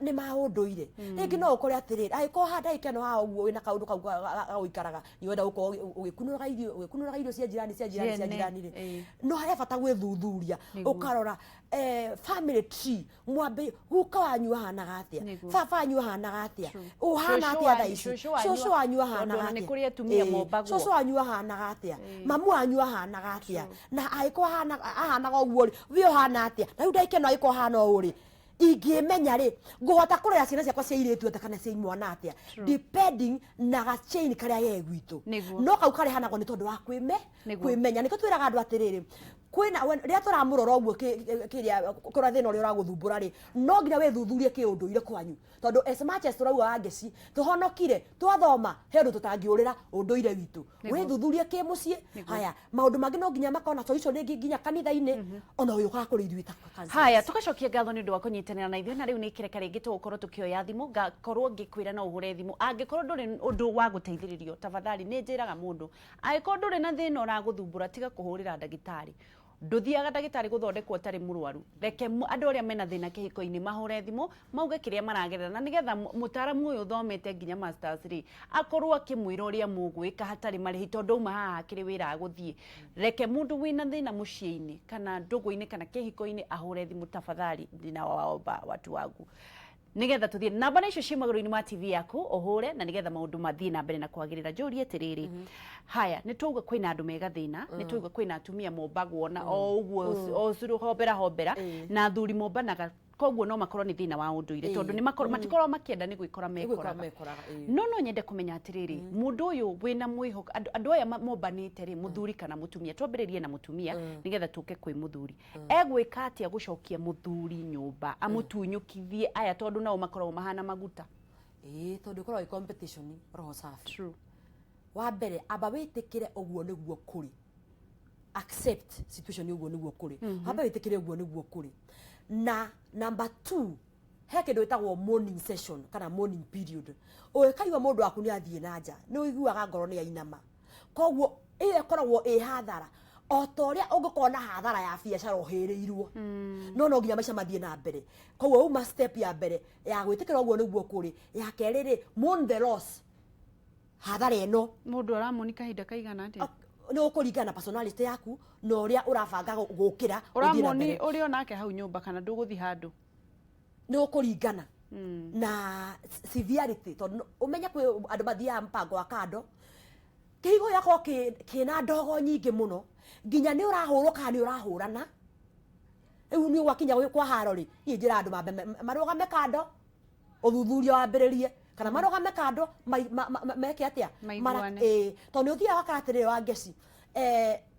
nĩ ma ũndũire rĩngĩ no ũkore atĩrĩrĩ angĩkorwo handagĩka ĩno haha ũguo wĩna kaũndũ kau gagũikaraga nĩ wenda gũkorwo ũgĩkunũraga irio cia jirani rĩ no he bata gwĩthuthuria ũkarora family tree mwambĩ guka wanyu ahanaga atĩa baba wanyu ahanaga atĩa ũhana atĩa thaa ici cũcũ wanyu ahanaga atĩa cũcũ wanyu ahanaga atĩa mamu wanyu ahanaga atĩa na angĩkorwo ahanaga ũguo rĩ we ũhana atĩa na rĩu ndagĩka ĩno angĩkorwo ahana ũũ rĩ ingĩmenya rĩ ngũhota kũrera ciana ciakwa cia airĩtu atĩa kana cia imwana atĩa depending na gachain karĩa ge gwitũ no kau karehanagwo nĩ tondũ wa kwĩmenya nĩkĩo twĩraga andũ atĩrĩrĩ kwĩna rĩrĩa tũramũrora ũguo kĩrĩa kũrĩa thĩna ũrĩa ũragũthumbũra rĩ no nginya wĩthuthurie kĩũndũire kwanyu tondũ as much as tũrauga ngeci tũhonokire twathoma he ũndũ tũtangĩũrĩra ũndũire witũ wĩthuthurie kĩmũciĩ haya maũndũ mangĩ no nginya makona solution rĩngĩ nginya kanitha-inĩ ona ũyũ ũgakũrĩa ithuĩ ta haya tugacokia ngatho nĩ ũndũ wa kũnyitanĩra na ithuĩ na rĩu nĩ ikĩreka rĩngĩ tũgũkorwo tũkĩoya thimũ ngakorwo ngĩkwĩra no ũhũre thimũ angĩkorwo ndũrĩ ũndũ wa gũteithĩrĩrio tafadhali nĩ njĩraga mũndũ angĩkorwo ndũrĩ na thĩna ũragũthumbũra tiga kũhũrĩra ndagĩtarĩ nduthiaga ndagĩtarĩ gũthondekwo ũtarĩ mũrwaru reke andũ arĩa mena thĩna kĩhiko-inĩ mahũre thimũ mauge kĩrĩa maragerera na nĩgetha mũtaaramu ũyũ ũthomete nginya masters rĩ akorwo akĩmwĩra ũrĩa mũgwĩka hatarĩ marĩhi tondũ uma haha hakĩrĩ wĩra agũthiĩ reke mũndũ wĩna thĩna mũciĩ-inĩ kana ndũgũ-inĩ kana kĩhiko-inĩ ahũre thimũ tafadhali ndina waomba watu wangu nigetha tuthie namba icio cia magũrũ-inĩ ma TV yaku ũhũre na nigetha maũndũ mathiĩ na mbere na kwagĩrĩra njũrie atĩrĩrĩ haya nĩ twauga kwĩna andũ mega thĩna nĩ twauga kwĩna atumia mombagwo na o ũguo o curu hombera na athuri mombanaga koguo no makorwo nĩ thĩna wa ũndũire tondũ matikoragwo makĩenda nĩ gwĩkora mekoraga no nyende kũmenya atĩrĩrĩ mũndũ ũyũ wĩna mwĩhoko andũ aya mombanĩte rĩ mũthuri kana mũtumia twambĩrĩrie na mũtumia nĩgetha tũke kwĩ mũthuri egwĩka atĩa gũcokia mũthuri nyũmba amũtunyũkithie aya tondũ nao makoragwo mahana maguta tondũ korwo competition roho safi wa mbere amba wĩtĩkĩre ũguo nĩguo kũrĩ accept situation ũguo nĩguo kũrĩ amba wĩtĩkĩre ũguo nĩguo kũrĩ na number 2 he kĩndũ gĩtagwo morning session kana morning period ũngĩkaigua mũndũ waku nĩ athiĩ na nja nĩ ũiguaga ngoro nĩ ainama koguo ĩyo ĩkoragwo ĩ hathara o ta ũrĩa ũngĩkorwo na hathara ya biacara ũhĩrĩirwo no nginya maica mathiĩ na mbere koguo uma step ya mbere ya gwĩtĩkĩra ũguo nĩguo kũrĩ ya kerĩ rĩ mourn the loss hathara ĩno mũndũ aramoni kahinda kaigana atĩa nĩ ũkũringana na personality yaku na ũrĩa ũrabanga gũkĩra ũramoni ũrĩa onake hau nyũmba kana ndũgũthiĩ handũ nĩ ũkũringana na severity tondũ ũmenye kwĩ andũ mathiaga mpango wa kando kĩhigo gĩakorwo kĩna ndogo nyingĩ mũno nginya nĩ ũrahũrwo kana nĩ ũrahũrana rĩu nĩ gwakinya kwa haro rĩ niĩ njĩra andũ marũgame kando ũthuthuria wambĩrĩrie kana marũgame kando meke atĩa tondũ nĩ ũthiaga wakaratĩrĩrĩ wa ngeci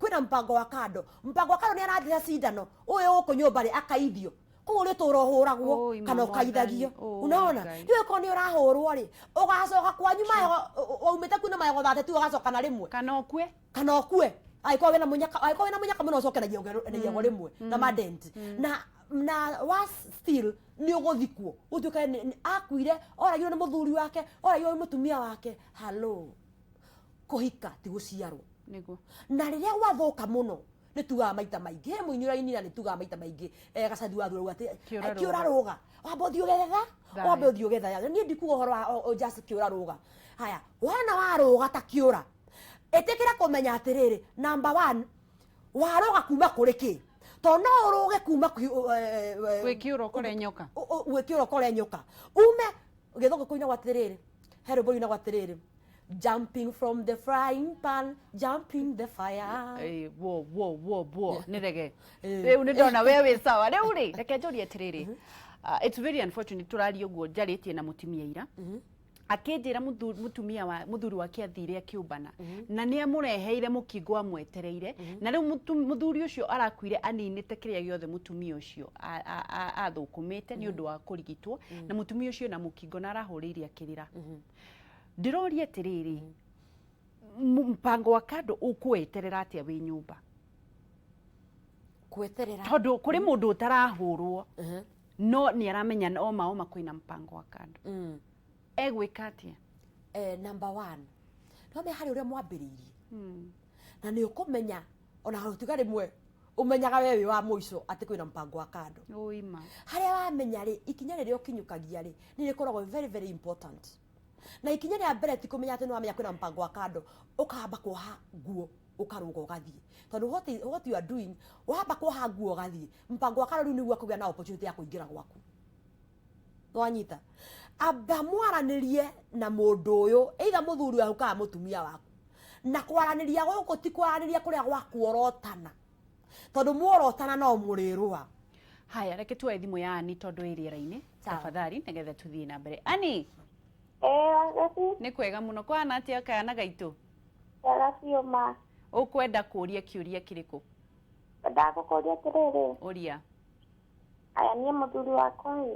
kwĩna mpango wa kando nĩ arathira cindano ũyũ gũkũ nyũmba rĩ akaithio koguo nĩ tũrohũragwo kana ũkaithagio unaona rĩu ĩkorwo nĩ ũrahũrwo rĩ ũgacoka kwanyu waumĩte kuna magego thateti ũgacoka na rĩmwe kana ũkue angĩkorwo wĩna mũnyaka mũno ũcokenagia igego rĩmwe na madent na wa still nĩ ũgũthikwo ũtuĩke akuire oragirwo nĩ mũthuri wake oragirwo nĩ mũtumia wake halo kũhika ti gũciarwo na rĩrĩa gwathũka mũno nĩ tugaga maita maingĩ he mũinyũra-inĩ na nĩ tugaga maita maingĩ gacathi wathurauga atĩ kĩũra rũga wamba ũthiĩ ũgetha niĩ ndikuga ũhoro wa just kĩũra rũga haya wona warũga ta kĩũra ĩtĩkĩra kũmenya atĩrĩrĩ number 1 warũga kuma kũrĩ kĩ tondũ no ũrũge kuma gwĩkĩũra ũkore nyoka ume gĩthũngũ inagwo atĩrĩrĩ herũmbũ inagwo atĩrĩrĩ jumping from the frying pan jumping the fire nĩ rege rĩu nĩ ndona we wĩ sawa rĩu rĩ reke njũrie atĩrĩrĩ it's very unfortunate tũraria ũguo njarĩtie na mũtumia ira akĩnjĩra mũthuri wake athire akĩũmbana na nĩ amũreheire mũkingo amwetereire na rĩu mũthuri ũcio arakuire aninĩte kĩrĩa gĩothe mũtumia ũcio athũkũmĩte nĩ ũndũ wa kũrigitwo na mũtumia ũcio na mũkingo na arahũrĩire akĩrĩra ndiroria atĩrĩrĩ mpango wa kando ũkweterera atĩa wĩ nyũmba kweterera tondũ kũrĩ mũndũ ũtarahũrwo no nĩ aramenya no maoma kwĩna mpango wa kando egwĩka atĩa number 1 ndome hari uria mwambiriirie na ni ukumenya ona harutuga rimwe umenyaga wewe wa muico ati kwina mpango wa kando Oima. haria wamenya ri ikinya riria ukinyukagia ri ni rikoragwo very very important na ikinya ria mbere ti kumenya ati ni wamenya kwina mpango wa kando ukahamba kuoha nguo ukaruga ugathie tondu what you are doing wahamba kuoha nguo ugathie mpango wa kando ni gwa kugĩa na opportunity ya kuingira gwaku twanyita amba mwaranirie na mundu uyu either muthuri waku kana mutumia waku na kwaraniria guku ti kwaraniria kuria gwakuorotana tondu muorotana no murirwa Haya, reke tuwe thimu ya Ani tondu iri raini tafadhali nigetha tuthie na mbere. Ani Agati. ni kwega muno kwana atia kana gaitu Agati ma. ukwenda kuria kiuria kiriku Ndagukuria tiriri. uria Aya ni muthuri wakwa.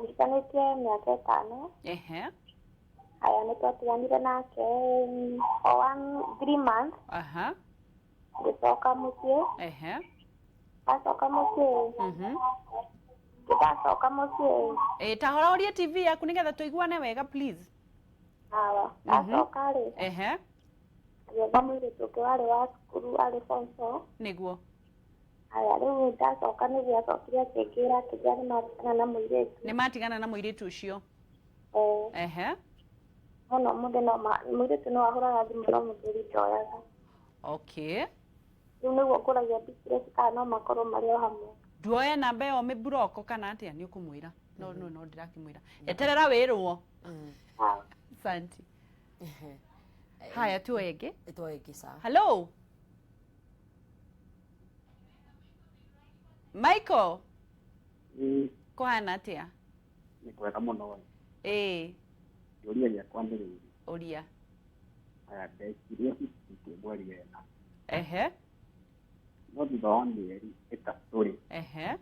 Ndikanitie miaka 5. Ehe. Aya ni twatiganire nake for 3 months. Aha. Ndicoka mucie. Ehe. Ndacoka mucie. Ndacoka mucie. Tahora uria TV yaku nigetha tuiguane wega please. Awa. Ndacoka ri. Ehe. Yaba mwire tuke wale wa skuru ale fonso. Niguo. Aya riu ndacoka ni giacokire kĩngĩra kĩrĩa nĩ matigana na mũirĩtu. Nĩ matigana na mũirĩtu ũcio. Ehe. Mũno mũirĩtu no ahũraga thimũ no mũthuri ndoyaga. Okay. Rĩu nĩguo ngũragia business kana no makorwo marĩ o hamwe. Nduoya namba ĩyo mĩburoko kana atĩa nĩ ũkũmwĩra? No ndirakĩmwĩra. Eterera wĩrwo. Asante. Haya tuwe ĩngĩ. Tuwe ĩngĩ sawa. Hello. Michael. Kuhana atia? Ni kwega muno. Uria gĩakwa nĩ rĩrĩ. Uria. Aya ndekire hihi mweri wena. Ehe. No thutha wa mĩeri ĩtatũ rĩ. Ehe.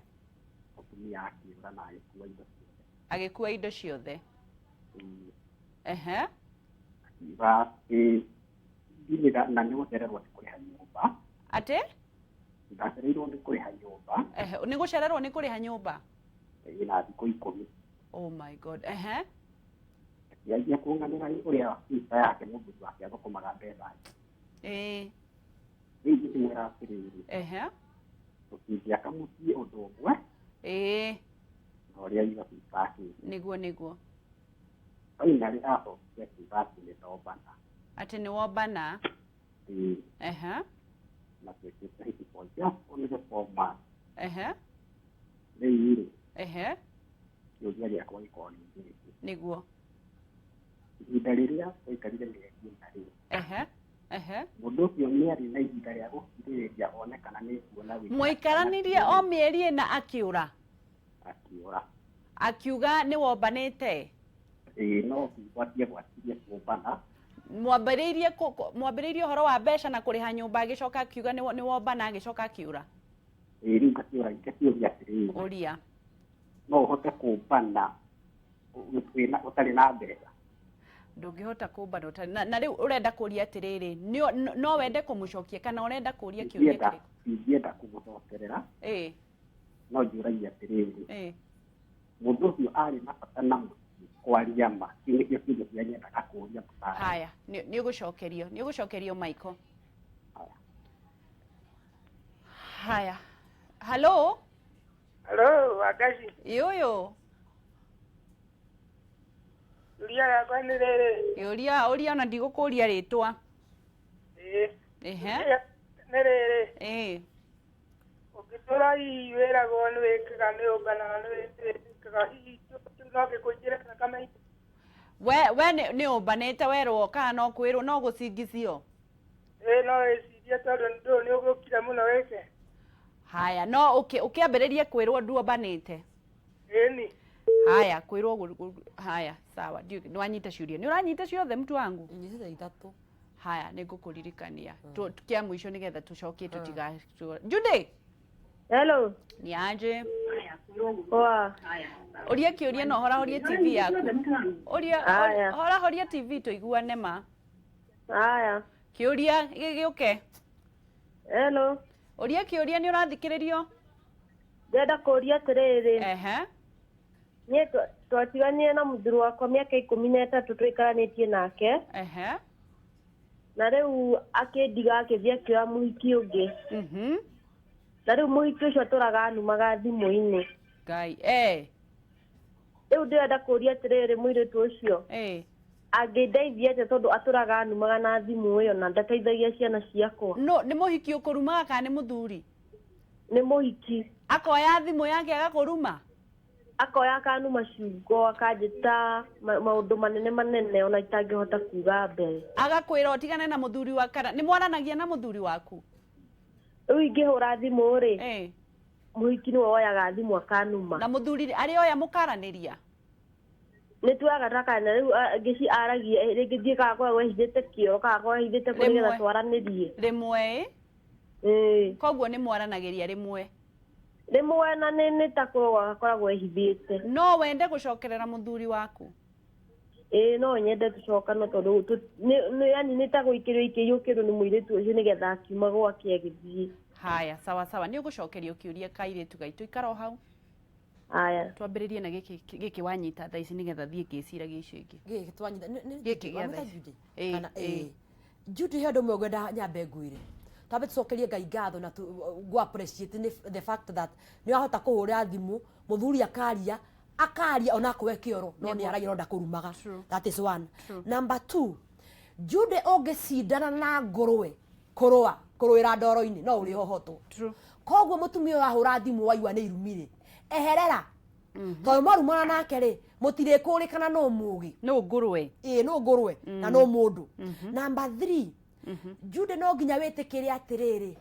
Mũtumia akĩũra na agĩkua indo ciothe. Agĩkua indo ciothe. Ehe. Akiuga atĩ ndirĩ na nĩ gũcererwo nĩ kũrĩha nyũmba. Ate? Ndacereirwo nĩ kũrĩha nyũmba. Ehe, nĩ gũcererwo nĩ kũrĩha nyũmba? Na thikũ 10. Oh my god. Ehe. Akianjia kũnganĩra ũrĩa pizza yake mũthuri wake athũkũmaga mbeca. Rĩu ngĩmwĩra atĩrĩrĩ. Ehe. Tũkĩngiaka mũciĩ ũndũ ũmwe. Na ũrĩa iga pizza yake. Nĩguo. Finally acokire kuuga atĩ nĩ ndombana. Atĩ nĩ wombana? Ehe. Na twĩkĩte hihi for just only 4 months. Ehe. Rĩu rĩ. Ehe. Kĩũria gĩakwa gĩkorwo nĩ gĩkĩ. Nĩguo. Ihinda rĩrĩa tũikarire mĩeri ĩna rĩ. Ehe. Mũndũ ũcio nĩ arĩ na ihinda rĩa gũkirĩrĩria one kana nĩ kuona wĩra. Mũikaranirie o mĩeri ĩna akĩũra? Akĩũra. Akiuga nĩ wombanĩte? No gwatirie kũmbana. Mwambĩrĩirie ũhoro wa mbeca na kũrĩha nyũmba agĩcoka akiuga nĩ wombana agĩcoka akiura? Rĩu ngakĩũria atĩrĩrĩ. Ũria. No ũhote kũmbana ũtarĩ na mbeca? Ndũngĩhota kũmbana ũtarĩ na rĩu ũrenda kũria atĩrĩrĩ no wende kũmũcokia kana ũrenda kũria kĩũria kĩrĩkũ? Ingĩenda kũmũcokerera. No njũragia atĩrĩrĩ. Mũndũ ũcio arĩ na bata na kwaria ma kĩrĩa kĩndũ kĩrĩa nyendaga kũria. Haya nĩ ũgũcokerio Michael. Haya. Hello. Wakazi. Yoyo. Uria yakwa nĩ rĩrĩ. Uria ona ndigũkũria rĩtwa. Ehe. Nĩ rĩrĩ. Ũngĩtũra hihi wĩragwo nĩ wĩkaga nyũmbana nĩ wĩkaga hihi no gĩkũingĩre na kama we nĩ ũmbanĩte werwo kana no kwĩrwo no gũcingithio? No wĩcirie tondũ ndũ nĩ ũgũkira mũno wĩke. Haya no ũkĩambĩrĩrie kwĩrwo ndũmbanĩte? Ĩni. Haya kwĩrwo haya sawa nĩwanyita ciũria nĩ ũranyita ciothe mtu wangu? Nyitĩte ithatũ. Haya nĩngũkũririkania kĩa mũico nĩgetha tũcokie Judy. Hello. Ni aje? Poa. Uria kĩũria no horia TV yaku. Horia TV tũiguane ma. Haya. Kĩũria gĩgĩũke. Hello. Uria kĩũria nĩ ũrathikĩrĩrio? Ndenda kũria atĩrĩrĩ. Ehe. Niĩ twatiganire na mũthuri wakwa mĩaka 13 tũikaranĩtie nake. Ehe. na riu akindiga akithia kioya muhiki ungi na riu muhiki ucio turaga numaga thimu-ini Ngai riu ndirenda kuria atiriri muiritu ucio angindeithia atia tondu aturaga numaga na thimu iyo na ndateithagia ciana ciakwa no ni muhiki ukurumaga kana ni muthuri ni muhiki akoya thimu yake agakuruma akoya akanuma ciugo akanjita maundu manene ona itangihota kuga mbere agakwira utigane na muthuri wa kana ni mwaranagia na muthuri waku riu ingihura thimu ri muhiki niwe woyaga thimu akanuma na muthuri ari oya mukaraniria ni tuaga takana riu ngici aragia ringi thie kakoragwo ehithite kio kakoragwo ehithite kuri getha twaranirie rimwe koguo ni mwaranagiria rimwe na ni takoragwo akoragwo ehithite no wende gucokerera muthuri waku no nyende tucokana tondu yani ni taguikirio ikiyukirwo ni muiritu ucio ni getha akiuma gwake agithie haya sawa ni ugucokeria ukiuria kairitu gaitu ikaro hau Aya. Twambiririe na giki wanyita thaa ici nigetha thie ngiciragia icio ingi. Giki twanyita giki gya thaa ici. Kana Judy hendo mwe gwenda nyambe ngwire. Twabe tucokerie Ngai ngatho na go appreciate the fact that ni ahota kuhura thimu muthuri akaria ona kwe kioro no ni aragironda kurumaga. That is one. Number 2, Judy ogecindana na ngurwe kuruira ndoro-ini no uri hohoto. Koguo mutumia urahura thimu waigua ni irumire. Eherera. Tondũ mwarumana nake rĩ mũtirĩkũrĩkana no mũgi no ngũrwe no ngũrwe na no mũndũ. Number 3, Judy no nginya wĩtĩkĩre atĩrĩrĩ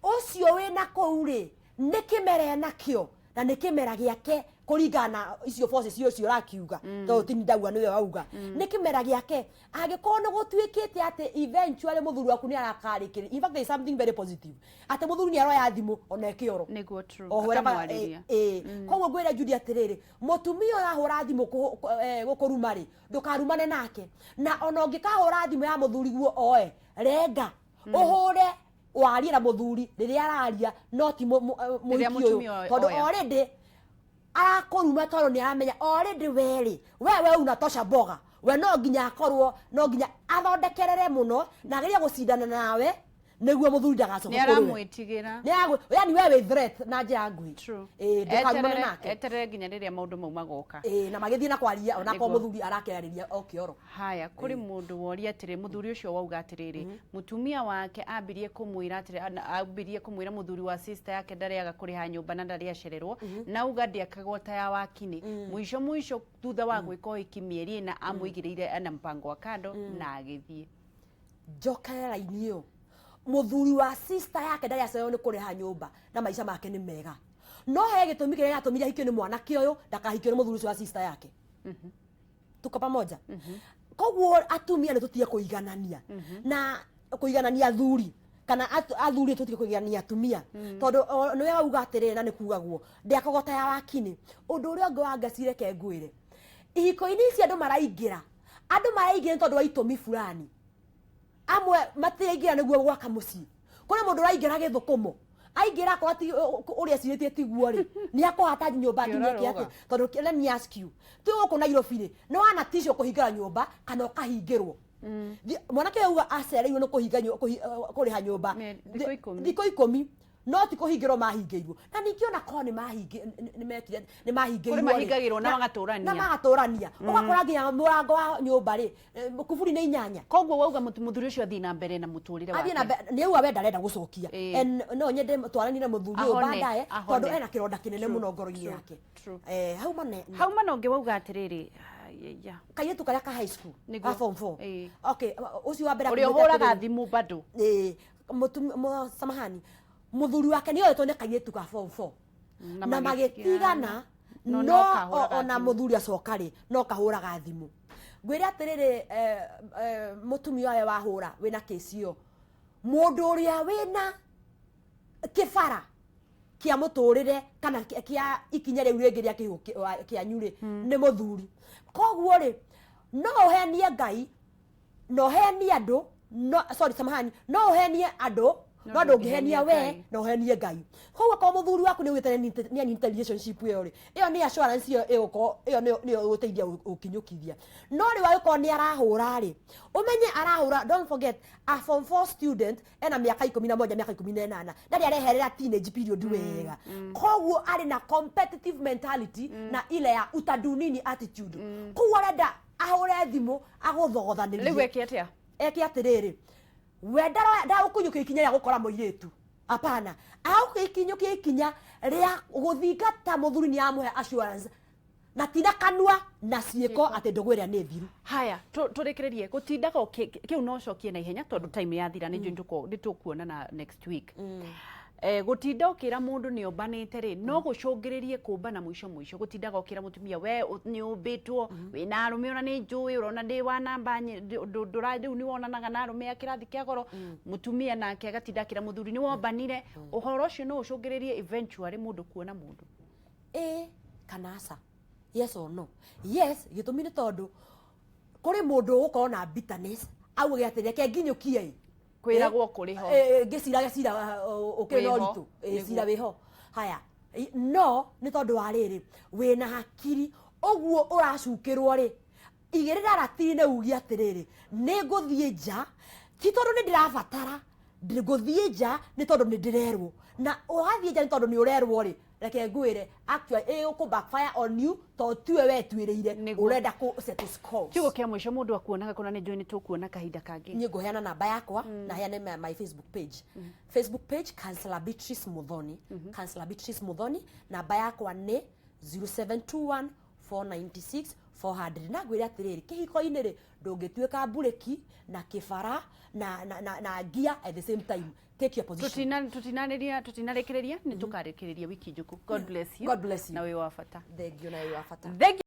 ũcio wĩna kũu rĩ nĩ kĩmera nakĩo na nĩ kĩmera gĩake kũringana icio forces icio rakiuga tondũ ti ndagua niwe wauga nĩ kĩmera gĩake angĩkorwo nĩ gũtuĩkĩte atĩ eventually mũthuri waku nĩ arakarĩkĩra. In fact there is something very positive atĩ mũthuri nĩ aroya thimũ ona ĩkĩoro nĩguo true akamwarĩria. Koguo ngwĩra Judy atĩrĩrĩ mũtumia ũrahũra thimũ gũkũruma rĩ ndũkarumane nake na ona ũngĩkahũra thimũ ya mũthuri guo oe renga ũhũre warie na mũthuri rĩrĩa araria no ti mũhiki ũyũ tondũ already akoruma toro ni amenya already wewe unatosha boga we no nginya akorwo no nginya athondekerere muno na geria gucindana nawe niguo muthuri ndagacoka ni aramwitigira yani wewe threat na njira ngui ndukarumane nake eterere nginya riria maundu mau magoka na magithie na kwaria ona kwa muthuri arakerariria okioro. Haya kuri mundu woria atiri muthuri ucio wauga atiriri mutumia wake ambirie kumwira atiri ambirie kumwira muthuri wa sister yake ndariaga kuriha nyumba na ndariacererwo na uga ndiakagota ya wakini mwisho thutha wa gwika uhiki mieri na amwigireire ana mpango wa kando na agithie njokera inio muthuri wa sister yake ndari acererwo ni kuriha nyumba na maisha make ni mega no he gitumi kiria atumire hikio ni mwanake uyu ndakahikio ni muthuri wa sister yake. Tuko pamoja. Koguo atumia ni tutie kuiganania na kuiganania athuri kana athuri tutie kuiganania atumia tondu ni wega uga atiriri na ni kugagwo ndiakogota ya wakini undu uria ngo wangacire ke ngwire ihiko-ini ici andu maraingira tondu wa itumi fulani amwe matiraingira niguo gwaka mucii kuri mundu raingira githukumo aingira ko ati uria ciritie tiguo ri ni akohata nyumba nginyeke ati tondu let me ask you tu uko Nairobi ri no ana tisho kuhingara nyumba kana ukahingirwo mwanake uga acereirwo no kuhinga kuriha nyumba thiko 10 no ti kuhingirwo mahingirwo na nikiona ko ni mahingirwo kuri mahingagirwo na magaturania ugakora nginya murango wa nyumba ri kuburi ni 8. Koguo wauga muthuri ucio athi na mbere na muturire wake ni uga we ndarenda gucokia no nyende twarani na muthuri uyu baadaye tondu ena kironda kinene muno ngoro-ini yake hau manonge wauga atiriri kayetu karia ka high school ka form 4 okay ucio wa mbere uri huraga thimu bado samahani muthuri wake ni oyetwo ni kayetu ka form 4 na magitigana no ona muthuri acokari no kahuraga thimu ngwire atiriri mutumia we wahura wina kesi yo mundu uria wina kibara kia muturire kana kia ikinya riu ringi ria kia nyuri ni muthuri. Koguo ri no uhenie Ngai no henie andu no sorry samahani no uhenie andu no ndungihenia we no henie Ngai koguo ko muthuri waku ni witene ni anyita relationship iyo ri iyo ni assurance iyo ni uteithia ukinyukithia no ri waiko ni arahura ri umenye arahura don't forget a form 4 student ena miaka 11 miaka 18 ndari areherera teenage period wega koguo ari na competitive mentality na ile ya utadunini attitude koguo renda ahore thimu aguthogothaniririe riu ekiatia atiriri we ndara ukunyukia ikinya ya gukora moiretu apana au ikinyukia ikinya ria guthingata muthuri ni amuhe assurance na tina kanua na cieko ati ndogwira ni thiru haya turekererie gutindaga kiu no cokie na ihenya tondu time yathira ni nitukuona na next week gutinda ukira mundu ni ombanite ri no gucungiririe kumbana mwisho gutindaga ukira mutumia we ni umbitwo wina arume ona ni njui urona ndi wa namba nduradi ni wonanaga na arume akirathi kia goro mutumia nake agatinda kira muthuri ni wombanire uhoro ucio no ucungiririe eventually mundu kuona mundu kanasa yes or no yes gitumi ni tondu kuri mundu ugukorwo na bitterness au giatiria ke nginyukie kwiragwo kuri ho gicira ukena uritu cira wiho haya no ni tondu wa riri wina hakiri oguo uracukirwo ri igirira ratiri ne ugi atiriri ni nguthie nja ti tondu ni ndirabatara nguthie nja ni tondu ni ndirerwo na ugathie nja ni tondu ni urerwo ri reke ngwire actually uku backfire on you to tuwe we twiriire urenda ku set scores kiugo kia mwisho mundu akuonaga kuna ni join tukuona kahinda kangi ni nguheana namba yakwa na heane my Facebook page Facebook page Councillor Beatrice Muthoni Councillor Beatrice Muthoni namba yakwa ni 0721 496 400 na gwira atiriri kihiko iniri ndungituika bureki na kibara na gear at the same time take your position tutinarekereria ni tukarekereria wiki njuku God bless you God bless you na we wafata thank you na we wafata